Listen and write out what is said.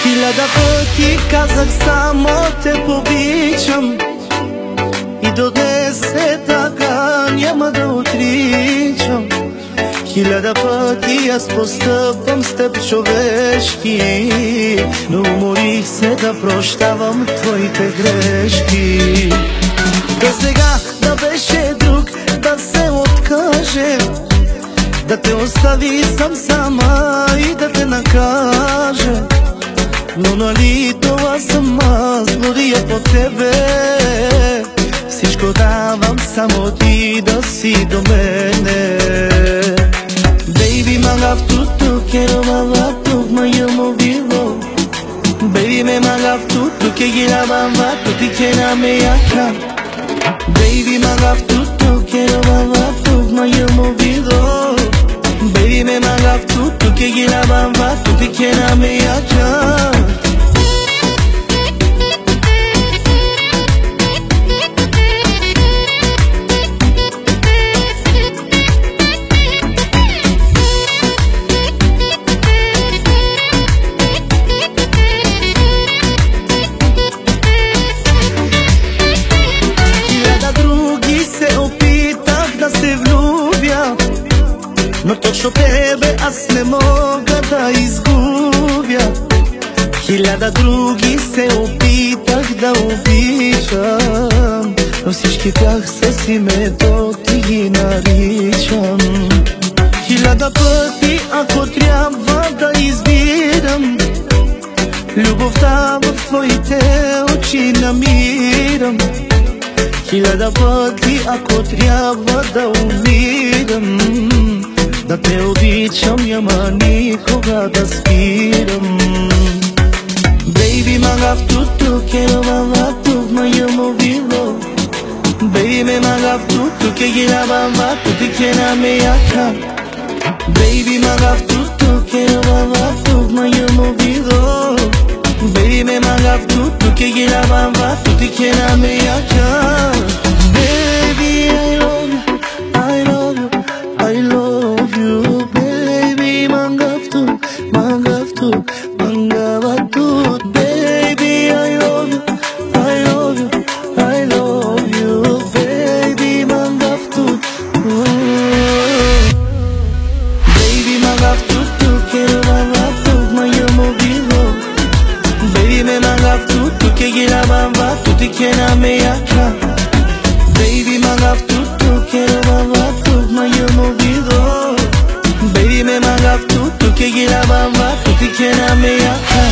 Хиляда пъти казах само те обичам и до днес е така, няма да отричам. Хиляда пъти аз постъпвам с теб човешки, но уморих се да прощавам твоите грешки. До сега да беше друг да се откаже, да те остави сам сама и да те накаже. Но нали това съм аз, злодия по тебе. Всичко давам, само ти да си до мене. Baby, my love, tu quiero bailar tu, my movido. Baby, me my love, tu que quiera bailar, tu te quiera me acá. Baby, my love, tu quiero bailar tu, my movido. Baby, me my love, tu que quiera bailar, tu te quiera me acá. Но точно тебе аз не мога да изгубя. Хиляда други се опитах да обичам, но всички тях с името ти ги наричам. Хиляда пъти, ако трябва да избирам, любовта в твоите очи намирам. Хиляда пъти, ако трябва да умирам, да те обичам, няма никога да спирам. Baby, my love, tu quiero bailar tu, my movido. Baby, my love, tu que quiera bailar, tu te quiera me acá. Baby, my love, tu quiero bailar tu, my movido. Baby, my love, tu que quiera bailar, tu te quiera me acá. Baby, I love you, I love you, I love you. Baby, mangaftu, mangaftu, mangavatu. Baby, I love you, I love you, I love you. Baby, mangaftu. Baby, mangaftu, tu quiero bailar tu, my movido. Baby, me mangaftu, tu que quiera bailar, tu te quiera me acá. Baby, my love, tu quiero bailar tu, my movido. Baby, me my love, tu que quiera bailar, tu te quiera me acá.